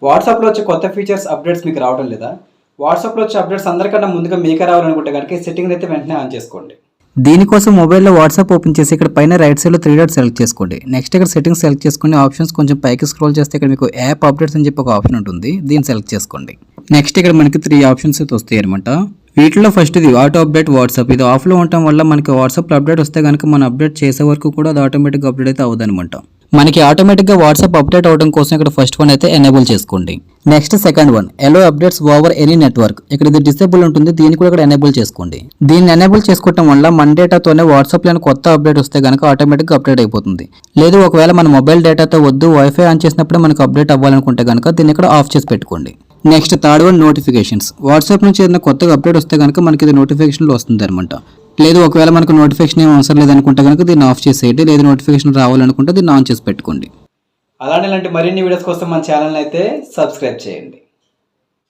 వాట్సాప్లో వచ్చే కొత్త ఫీచర్స్ అప్డేట్స్ మీకు రావడం లేదా? వాట్సాప్లో వచ్చే అప్డేట్స్ అందరికన్నా ముందుగా మీకే రావాలనుకుంటే కనుక సెట్టింగ్ అయితే వెంటనే ఆన్ చేసుకోండి. దీనికోసం మొబైల్లో వాట్సాప్ ఓపెన్ చేసి ఇక్కడ పైన రైట్ సైడ్లో 3 డాట్స్ సెలెక్ట్ చేసుకోండి. నెక్స్ట్ ఇక్కడ సెట్టింగ్స్ సెలెక్ట్ చేసుకుని ఆప్షన్స్ కొంచెం పైకి స్క్రోల్ చేస్తే ఇక్కడ మీకు యాప్ అప్డేట్స్ అని చెప్పి ఒక ఆప్షన్ ఉంటుంది. దీన్ని సెలెక్ట్ చేసుకోండి. నెక్స్ట్ ఇక్కడ మనకి 3 ఆప్షన్స్ అయితే వస్తాయి అనమాట. వీటిలో ఫస్ట్ ఇది ఆటో అప్డేట్ వాట్సాప్. ఇది ఆఫ్లో ఉండటం వల్ల మనకి వాట్సాప్లో అప్డేట్ వస్తే కనుక మనం అప్డేట్ చేసే వరకు కూడా అది ఆటోమేటిక్గా అప్డేట్ అయితే అవ్వదనమాట. మనకి ఆటోమేటిక్గా వాట్సాప్ అప్డేట్ అవడం కోసం ఇక్కడ ఫస్ట్ వన్ అయితే ఎనేబుల్ చేసుకోండి. నెక్స్ట్ సెకండ్ వన్ ఎలో అప్డేట్స్ ఓవర్ ఎనీ నెట్వర్క్. ఇక్కడ ఇది డిసేబుల్ ఉంటుంది. దీన్ని కూడా ఇక్కడ ఎనేబుల్ చేసుకోండి. దీన్ని ఎనేబుల్ చేసుకోవడం వల్ల మన డేటాతోనే వాట్సాప్ లో కొత్త అప్డేట్ వస్తే కనుక ఆటోమేటిక్గా అప్డేట్ అయిపోతుంది. లేదు ఒకవేళ మన మొబైల్ డేటాతో వద్దు వైఫై ఆన్ చేసినప్పుడు మనకు అప్డేట్ అవ్వాలనుకుంటే కనుక దీన్ని ఇక్కడ ఆఫ్ చేసి పెట్టుకోండి. Next third one notifications. WhatsApp నుంచి ఏదైనా కొత్తగా అప్డేట్ వస్తే కనుక మనకి ఇది నోటిఫికేషన్లో వస్తుంది అనమాట. లేదు ఒకవేళ మనకు నోటిఫికేషన్ ఏం అవసరం లేదనుకుంటే కనుక దీన్ని ఆఫ్ చేసేయండి. లేదు నోటిఫికేషన్ రావాలనుకుంటే దీన్ని ఆన్ చేసి పెట్టుకోండి. అలానే ఇలాంటి మరిన్ని వీడియోస్ కోసం మన ఛానల్ అయితే సబ్స్క్రైబ్ చేయండి.